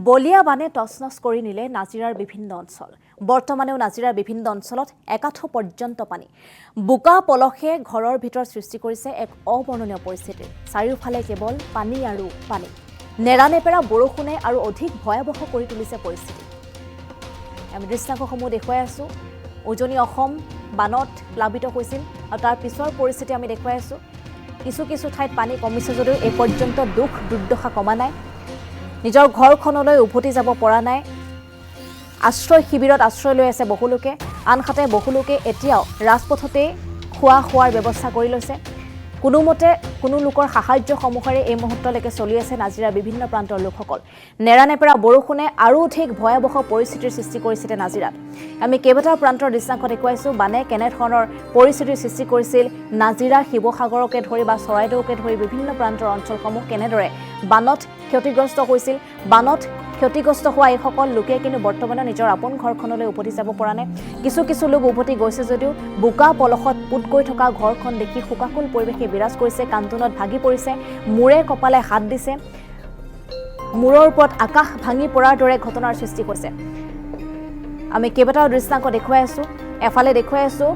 বলিয়া বানে তছনছ কৰি নিলে নাজিৰাৰ বিভিন্ন অঞ্চল। বৰ্তমানেও নাজিৰাৰ বিভিন্ন অঞ্চলত একাঠো পৰ্যন্ত পানী। বোকা পলসে ঘৰৰ ভিতৰত সৃষ্টি কৰিছে এক অবৰ্ণনীয় পৰিস্থিতি। চাৰিওফালে কেৱল পানী আৰু পানী। নেৰানেপেৰা বৰষুণে আৰু অধিক ভয়াৱহ কৰি তুলিছে পৰিস্থিতি। আমি দৃশ্যাংশসমূহ দেখুৱাই আছোঁ। উজনি অসম বানত প্লাবিত হৈছিল আৰু তাৰ পিছৰ পৰিস্থিতি আমি দেখুৱাই আছোঁ। কিছু ঠাইত পানী কমিছে যদিও এই পৰ্যন্ত দুখ দুৰ্দশা কমা নাই। নিজৰ ঘৰখনলৈ উভতি যাব পৰা নাই। আশ্ৰয় শিবিৰত আশ্ৰয় লৈ আছে বহুলোকে। আনহাতে বহুলোকে এতিয়াও ৰাজপথতে খোৱাৰ ব্যৱস্থা কৰি লৈছে। কোনোমতে কোনো লোকৰ সাহায্যসমূহেৰে এই মুহূৰ্তলৈকে চলি আছে নাজিৰাৰ বিভিন্ন প্ৰান্তৰ লোকসকল। নেৰানেপেৰা বৰষুণে আৰু অধিক ভয়াৱহ পৰিস্থিতিৰ সৃষ্টি কৰিছিলে নাজিৰাত। আমি কেইবাটাও প্ৰান্তৰ দৃশ্যাংশ দেখুৱাইছোঁ। বানে কেনেধৰণৰ পৰিস্থিতিৰ সৃষ্টি কৰিছিল নাজিৰা, শিৱসাগৰকে ধৰি বা চৰাইদেউকে ধৰি বিভিন্ন প্ৰান্তৰ অঞ্চলসমূহ কেনেদৰে বানত ক্ষতিগ্ৰস্ত হৈছিল। বানত ক্ষতিগ্ৰস্ত হোৱা এইসকল লোকে কিন্তু বৰ্তমানে নিজৰ আপোন ঘৰখনলৈ উভতি যাব পৰা নাই। কিছু লোক উভতি গৈছে যদিও বোকা পলসত পুত গৈ থকা ঘৰখন দেখি শোকাকুল পৰিৱেশে বিৰাজ কৰিছে। কান্দোনত ভাগি পৰিছে, মূৰে কপালে হাত দিছে। মূৰৰ ওপৰত আকাশ ভাঙি পৰাৰ দৰে ঘটনাৰ সৃষ্টি হৈছে। আমি কেইবাটাও দৃশ্যাংশ দেখুৱাই আছোঁ। এফালে দেখুৱাই আছোঁ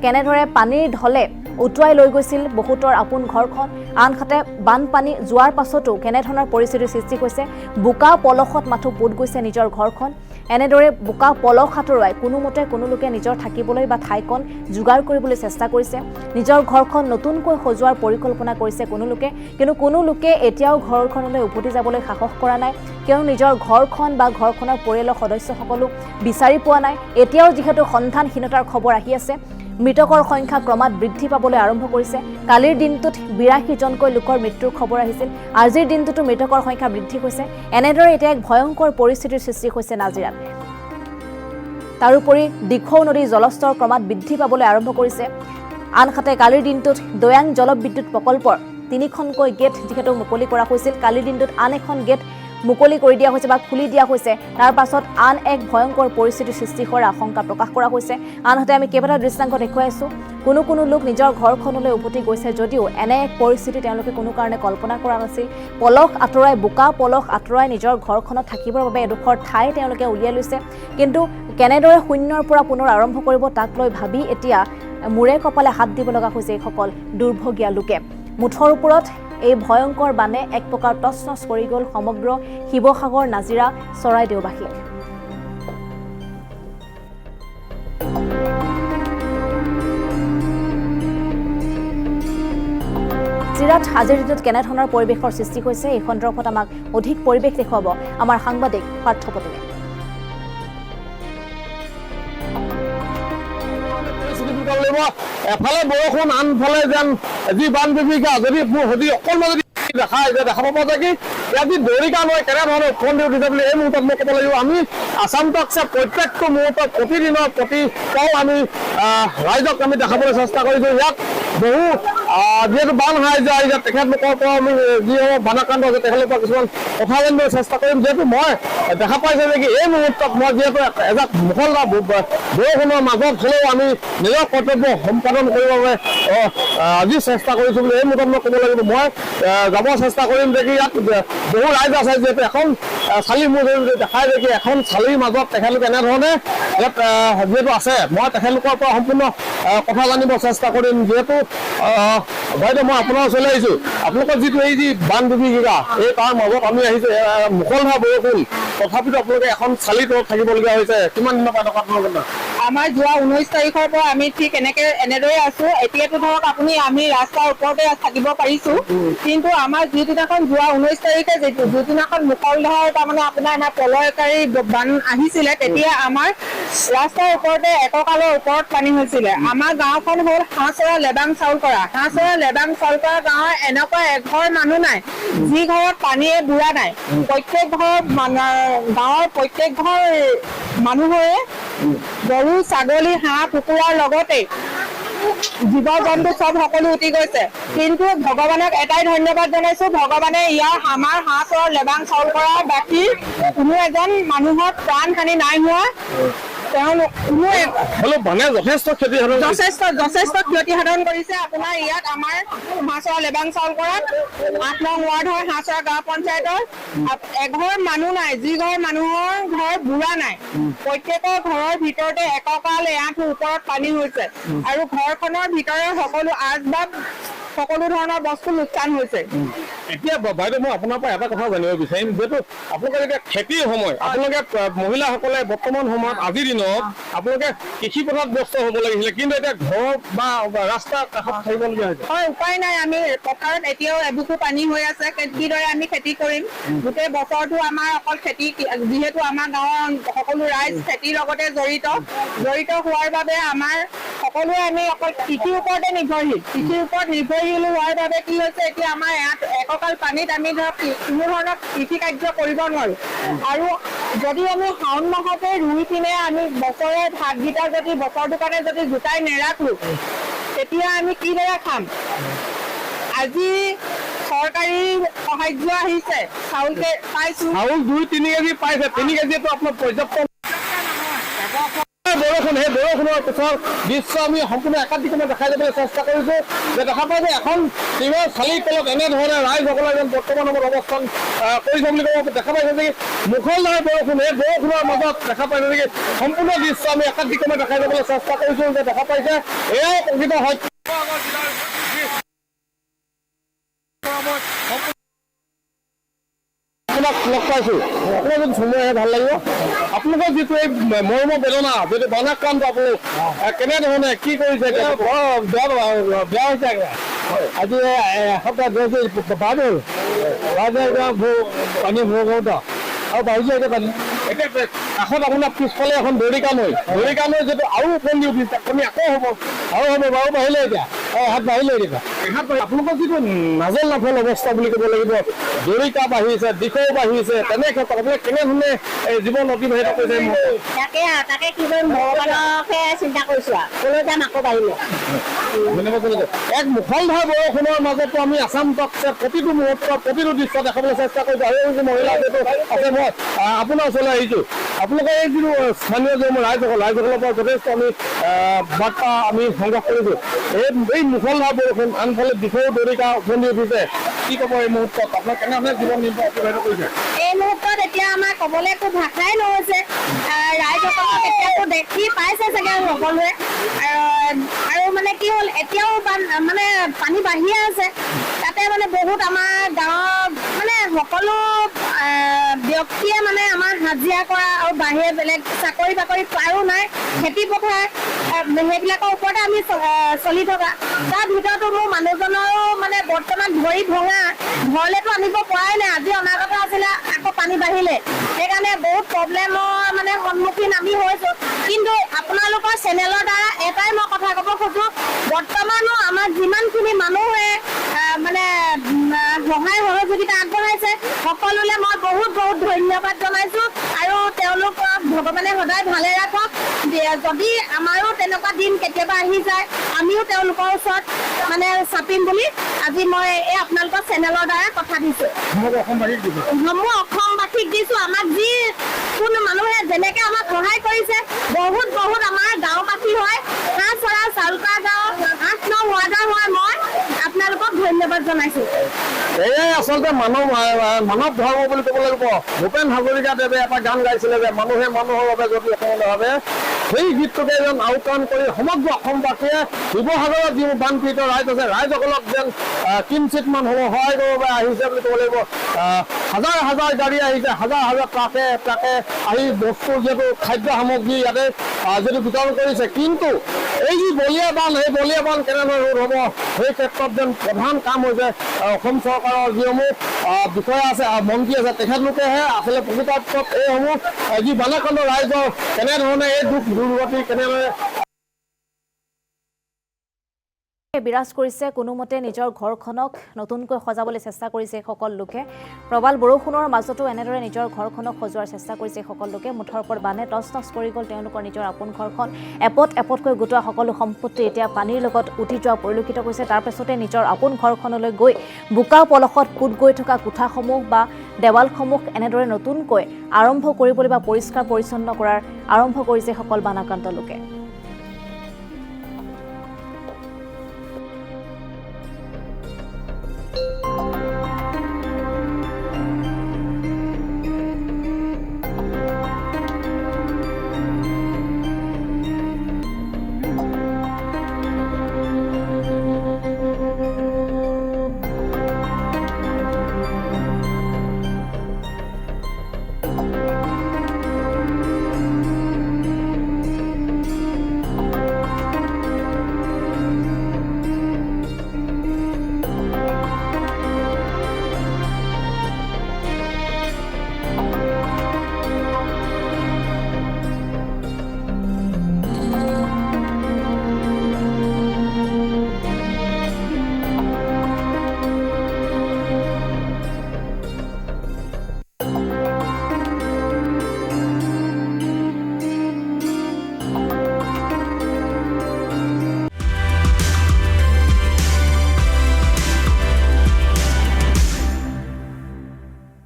কেনেদৰে পানীৰ ঢলে উটুৱাই লৈ গৈছিল বহুতৰ আপোন ঘৰখন। আনহাতে বানপানী যোৱাৰ পাছতো কেনেধৰণৰ পৰিস্থিতিৰ সৃষ্টি হৈছে। বোকা পলসত মাথো পোত গৈছে নিজৰ ঘৰখন। এনেদৰে বোকা পলস আঁতৰোৱাই কোনোমতে কোনো লোকে নিজৰ থাকিবলৈ বা ঠাইকণ যোগাৰ কৰিবলৈ চেষ্টা কৰিছে। নিজৰ ঘৰখন নতুনকৈ সজোৱাৰ পৰিকল্পনা কৰিছে কোনো লোকে। কিন্তু কোনো লোকে এতিয়াও ঘৰখনলৈ উভতি যাবলৈ সাহস কৰা নাই, কিয়নো নিজৰ ঘৰখন বা ঘৰখনৰ পৰিয়ালৰ সদস্যসকলো বিচাৰি পোৱা নাই। এতিয়াও যিহেতু সন্ধানহীনতাৰ খবৰ আহি আছে। মৃতকৰ সংখ্যা ক্ৰমাৎ বৃদ্ধি পাবলৈ আৰম্ভ কৰিছে। কালিৰ দিনটোত ৮২ জনকৈ লোকৰ মৃত্যুৰ খবৰ আহিছিল। আজিৰ দিনটোতো মৃতকৰ সংখ্যা বৃদ্ধি হৈছে। এনেদৰে এতিয়া এক ভয়ংকৰ পৰিস্থিতিৰ সৃষ্টি হৈছে নাজিৰাত। তাৰোপৰি দিখৌ নদীৰ জলস্তৰ ক্ৰমাৎ বৃদ্ধি পাবলৈ আৰম্ভ কৰিছে। আনহাতে কালিৰ দিনটোত দৈয়াং জলবিদ্যুৎ প্ৰকল্পৰ ৩খনকৈ গেট যিহেতু মুকলি কৰা হৈছিল, কালিৰ দিনটোত আন এখন গেট মুকলি কৰি দিয়া হৈছে বা খুলি দিয়া হৈছে। তাৰ পাছত আন এক ভয়ংকৰ পৰিস্থিতিৰ সৃষ্টি হোৱাৰ আশংকা প্ৰকাশ কৰা হৈছে। আনহাতে আমি কেইবাটাও দৃশ্যাংশ দেখুৱাইছোঁ। কোনো লোক নিজৰ ঘৰখনলৈ উভতি গৈছে যদিও এনে এক পৰিস্থিতি তেওঁলোকে কোনো কাৰণে কল্পনা কৰা নাছিল। পলস আঁতৰাই, বোকা পলস আঁতৰাই নিজৰ ঘৰখনত থাকিবৰ বাবে এডোখৰ ঠাই তেওঁলোকে উলিয়াই লৈছে। কিন্তু কেনেদৰে শূন্যৰ পৰা পুনৰ আৰম্ভ কৰিব তাক লৈ ভাবি এতিয়া মূৰে কপালে হাত দিব লগা হৈছে এইসকল দুৰ্ভগীয়া লোকে। মুঠৰ ওপৰত এই ভয়ংকৰ বানে এক প্ৰকাৰ তছনছ কৰি গ'ল সমগ্ৰ শিৱসাগৰ, নাজিৰা, চৰাইদেউবাসীক। নাজিৰাত আজিৰ দিনটোত কেনেধৰণৰ পৰিৱেশৰ সৃষ্টি হৈছে এই সন্দৰ্ভত আমাক অধিক পৰিৱেশ দেখুৱাব আমাৰ সাংবাদিক পাৰ্থ প্ৰতিমে। এফালে বৰষুণ, আনফালে যেন যি বান বিভীষিকা যদি অকণমান দেখা পাব যে কি আজি দৰিকা লৈ কেনেধৰণে উৎপন্ন উঠিছে বুলি এই মুহূৰ্তত মই ক'ব লাগিব। আমি আছাম টকছে প্ৰত্যেকটো মুহূৰ্তত প্ৰতিদিনৰ প্ৰতিটাও আমি ৰাইজক আমি দেখাবলৈ চেষ্টা কৰিছোঁ। ইয়াত বহু যিহেতু বান সাহায্য আহিছে তেখেতলোকৰ পৰা আমি যিসমূহ বানাক্ৰান্ত আছে তেখেতলোকৰ পৰা কিছুমান কথা জানিবলৈ চেষ্টা কৰিম। যিহেতু মই দেখা পাইছোঁ যে কি এই মুহূৰ্তত মই যিহেতু এজাক মুষলধাৰ বৰষুণৰ মাজত হ'লেও আমি নিজৰ কৰ্তব্য সম্পাদন কৰিবৰ বাবে আজি চেষ্টা কৰিছোঁ বুলি এই মুহূৰ্তত মই ক'ব লাগিব। মই যাব চেষ্টা কৰিম যে কি ইয়াত বহু ৰাইজ আছে যিহেতু এখন চালি মোৰ দেখাই যে কি এখন চালিৰ মাজত তেখেতলোকে এনেধৰণে ইয়াত যিহেতু আছে। মই তেখেতলোকৰ পৰা সম্পূৰ্ণ কথা জানিব চেষ্টা কৰিম। যিহেতু বাইদেউ মই আপোনাৰ ওচৰলৈ আহিছোঁ, আপোনালোকৰ যিটো এই যি বান বিভীষিকা এই তাৰ মাজত আমি আহিছোঁ, মুষলধাৰ বৰষুণ, তথাপিতো আপোনালোকে এখন চালিৰ তলত থাকিবলগীয়া হৈছে। কিমান দিনৰ পৰা আপোনালোকৰ? আমাৰ যোৱা 19 তাৰিখৰ পৰা আমি ঠিক এনেদৰে আছো। এতিয়াতো ধৰক আমি ৰাস্তাৰ ওপৰতে থাকিব পাৰিছো, কিন্তু আমাৰ যিদিনাখন যোৱা 19 তাৰিখে যিদিনাখন মুষলধাৰ তাৰমানে আপোনাৰ আমাৰ প্ৰলয়কাৰী বান আহিছিলে, তেতিয়া আমাৰ ৰাস্তাৰ ওপৰতে এককালৰ ওপৰত পানী হৈছিলে। আমাৰ গাঁওখন হ'ল হাঁহচৰা লেবাং চাউলকৰা। হাঁহচৰা লেবাং চাউলকৰা গাঁৱৰ এনেকুৱা এঘৰ মানুহ নাই যি ঘৰত পানীয়ে বুৰা নাই। প্ৰত্যেক ঘৰ গাঁৱৰ প্ৰত্যেক ঘৰ মানুহৰে গৰু, ছাগলী, হাঁহ, কুকুৰাৰ লগতে জীৱ-জন্তু চব সকলো উটি গৈছে। কিন্তু ভগৱানক এটাই ধন্যবাদ জনাইছো, ভগৱানে আমাৰ হাঁহচৰৰ লেবাং চাউলকৰা বাকী কোনো এজন মানুহৰ প্ৰাণ হানি নাই হোৱা। তেওঁলোক হ'লেও মানে যথেষ্ট ক্ষতি সাধন যথেষ্ট ক্ষতি সাধন কৰিছে। আপোনাৰ ইয়াত আমাৰ হাঁহচৰা লেবাংচাউলকৰত 8 নং ৱাৰ্ড হয় হাঁহচৰা গাঁও পঞ্চায়তৰ এঘৰ মানুহ নাই, যি ঘৰ মানুহৰ ঘৰ বুঢ়া নাই, প্ৰত্যেকৰ ঘৰৰ ভিতৰতে এককাল এআঁঠু ওপৰত পানী হৈছে আৰু ঘৰখনৰ ভিতৰৰ সকলো আচবাব সকলো ধৰণৰ বস্তু লোকচান হৈছে। এতিয়া বাইদেউ মই আপোনাৰ পৰা এটা কথা জানিব বিচাৰিম, যিহেতু আপোনালোকে এতিয়া খেতিৰ সময়, আপোনালোকে মহিলাসকলে বৰ্তমান সময়ত আজিৰ দিনত আপোনালোকে কৃষি পথাৰত ব্যস্ত হ'ব লাগিছিলে, কিন্তু এতিয়া ঘৰ বা ৰাস্তাৰ কাষত থাকিবলগীয়া হৈছে। হয়, উপায় নাই। আমি পথাৰত এতিয়াও এবুকু পানী হৈ আছে, কিদৰে আমি খেতি কৰিম? গোটেই বছৰটো আমাৰ অকল খেতি, যিহেতু আমাৰ গাঁৱৰ সকলো ৰাইজ খেতিৰ লগতে জড়িত হোৱাৰ বাবে আমাৰ সকলোৱে আমি অকল কৃষিৰ ওপৰতে নিৰ্ভৰশীল। কৃষিৰ ওপৰত নিৰ্ভৰশীল হোৱাৰ বাবে কি হৈছে, এতিয়া আমাৰ এককাল পানীত আমি ধৰক কোনো ধৰণৰ কৃষি কাৰ্য কৰিব নোৱাৰো। আৰু যদি আমি শাওণ মাহতে ৰুই পিনে আমি বছৰে ভাতকেইটা যদি বছৰটোৰ কাৰণে যদি গোটাই নেৰাখো, তেতিয়া আমি কিদৰে খাম? আজি চৰকাৰী সাহায্য আহিছে, চাউল পাইছো, চাউল 2-3 কেজি পাইছে, 3 কেজিটো আপোনাৰ পৰ্যাপ্ত বৰষুণ। সেই বৰষুণৰ পিছৰ দৃশ্য আমি সম্পূৰ্ণ একাধিকমে দেখাই যাবলৈ চেষ্টা কৰিছো, যে দেখা পাই যে এখন টিঙৰ চালিৰ তলত এনেধৰণে ৰাইজসকলে যেন বৰ্তমান সময়ত অৱস্থান কৰিছে বুলি ক'ব দেখা পাইছে নেকি। মুখলধাৰ বৰষুণ, এই বৰষুণৰ মাজত দেখা পাইছে নেকি সম্পূৰ্ণ দৃশ্য আমি একাধিকমে দেখাই যাবলৈ চেষ্টা কৰিছো, যে দেখা পাইছে এয়াই প্ৰকৃত সত্য। আপোনাক লগ পাইছো, আপোনাক যদি সময় আহে ভাল লাগিব। আপোনালোকৰ যিটো এই মৰ্ম বেদনা, যিটো বানাক্ৰান্ত আপোনালোক কেনেধৰণে কি কৰিছে? বেয়া হৈছে আজি এসপ্তাহ বাদ হ'ল, পানী ভৰগত আৰু বাঢ়িছে এতিয়া পানী। এতিয়া কাষত আপোনাৰ পিছফালে এখন দৰিকা নৈ যিটো আৰু উপন্দি উঠিছে, আপুনি আকৌ হ'ব আৰু হ'ব বাৰু বাঢ়িলে এতিয়া হাত বাঢ়িলে এতিয়া আপোনালোকৰ যিটো নাজল নাফল অৱস্থা বুলি ক'ব লাগিব, দৰিকা বাঢ়িছে, দিশও বাঢ়িছে, তেনে ক্ষেত্ৰত আপোনালোকে কেনেধৰণে জীৱন অতিবাহিত কৰিছে? তাকে কি কৰিম, ভগৱানকে চিন্তা কৰিছো আৰু ক'লৈ যাম আকৌ বাঢ়িলে। এক মুখলধাৰ বৰষুণৰ মাজতো আমি আছাম টক্সত প্ৰতিটো মুহূৰ্ত প্ৰতিটো দৃশ্য দেখাবলৈ চেষ্টা কৰিছো। আৰু এই মহিলা যিটো আছে, মই আপোনাৰ ওচৰলৈ আহিছো, আপোনালোকৰ এই যিটো স্থানীয় যে ৰাইজসকলৰ পৰা যথেষ্ট আমি বাৰ্তা আমি সংগ্ৰহ কৰিছো। এই মুখলধাৰ বৰষুণ, আনফালে দিশৰ দৰিকা উপন্দি উঠিছে, কি ক'ব এই মুহূৰ্তত আপোনাক কেনেধৰণে জীৱন নিৰ্বাহ অতিবাহিত কৰিছে? এই মুহূৰ্তত এতিয়া আমাৰ ক'বলৈ একো ভাষাই নহৈছে। ৰাইজসকলক এতিয়াতো দেখি পাইছে চাগে সকলোৱে, আৰু মানে কি হ'ল, এতিয়াও মানে পানী বাঢ়িয়ে আছে। তাতে মানে বহুত আমাৰ গাঁৱৰ মানে সকলো ব্যক্তিয়ে মানে আমাৰ হাজিৰা কৰা আৰু বাহিৰে বেলেগ চাকৰি বাকৰি কাৰো নাই, খেতি পথাৰ সেইবিলাকৰ ওপৰতে আমি চলি থকা। তাৰ ভিতৰতো মোৰ মানুহজনৰো মানে বৰ্তমান ভৰি ভঙা, ঘৰলেতো আনিব পৰাই নাই। আজি অনাৰ কথা আছিলে, আকৌ পানী বাঢ়িলে, সেইকাৰণে বহুত প্ৰব্লেমৰ মানে সন্মুখীন আমি হৈছো। কিন্তু আপোনালোকৰ চেনেলৰ দ্বাৰা এটাই মই কথা ক'ব খোজো, বৰ্তমানো আমাৰ যিমানখিনি মানুহে মানে সহায় সহযোগিতা আগবঢ়াইছে, সকলোলে মই বহুত বহুত ধন্যবাদ জনাইছো। আৰু তেওঁলোকক ভগৱানে সদায় ভালে ৰাখক। যদি আমাৰো তেনেকুৱা দিন কেতিয়াবা আহি যায়, আমিও তেওঁলোকৰ ওচৰত মানে চাপিম বুলি আজি মই এই আপোনালোকৰ চেনেলৰ দ্বাৰা কথা দিছো। মই অসমবাসীক দিছো, আমাক যি কোনো মানুহে যেনেকে আমাক সহায় কৰিছে, বহুত বহুত আমাৰ গাঁওবাসী হয়, হাঁহচৰা চাউলকা গাঁও 8 নং ৱাৰ্ডৰ হয়, মই আপোনালোকক ধন্যবাদ জনাইছো। এয়াই আচলতে মানৱ ধৰ্ম বুলি ক'ব লাগিব। ভূপেন হাজৰিকাদেৱে এটা গান গাইছিলে যে মানুহে মানুহৰ বাবে যদি অসমলৈ ভাবে, সেই গীতটোকে যেন আওকাণ কৰি সমগ্ৰ অসমবাসীয়ে শিৱসাগৰত যিবোৰ বানপীড়িত ৰাইজ আছে, ৰাইজসকলক যেন কিঞ্চিত মান সহায় কৰিব আহিছে বুলি ক'ব লাগিব। হাজাৰ হাজাৰ গাড়ী আহিছে, হাজাৰ হাজাৰ ট্ৰাকে আহি বস্তু যিহেতু খাদ্য সামগ্ৰী ইয়াতে যিহেতু বিতৰণ কৰিছে। কিন্তু এই যি বলিয়া বান, সেই বলিয়া বান কেনেদৰে ৰোধ হ'ব, সেই ক্ষেত্ৰত যেন প্ৰধান কাম হৈছে অসম চৰকাৰৰ যিসমূহ বিষয়া আছে, মন্ত্ৰী আছে, তেখেতলোকেহে আচলতে প্ৰকৃতাৰ্থত এইসমূহ যি বানাকান্ত ৰাইজৰ কেনেধৰণে এই দুখ দুৰ্গতি কেনেদৰে বিৰাজ কৰিছে কোনোমতে নিজৰ ঘৰখনক নতুনকৈ সজাবলৈ চেষ্টা কৰিছে সকল লোকে প্ৰবল বৰষুণৰ মাজতো এনেদৰে নিজৰ ঘৰখনক সজোৱাৰ চেষ্টা কৰিছে সকল লোকে মুঠৰ ওপৰত বানে টচ কৰি গ'ল তেওঁলোকৰ নিজৰ আপোন ঘৰখন এপতকৈ গোটোৱা সকলো সম্পত্তি এতিয়া পানীৰ লগত উটি যোৱা পৰিলক্ষিত হৈছে তাৰ পাছতে নিজৰ আপোন ঘৰখনলৈ গৈ বোকা পলসত পুত গৈ থকা কোঠাসমূহ বা দেৱালসমূহ এনেদৰে নতুনকৈ আৰম্ভ কৰিবলৈ বা পৰিষ্কাৰ পৰিচ্ছন্ন কৰাৰ আৰম্ভ কৰিছে সকল বানাক্ৰান্ত লোকে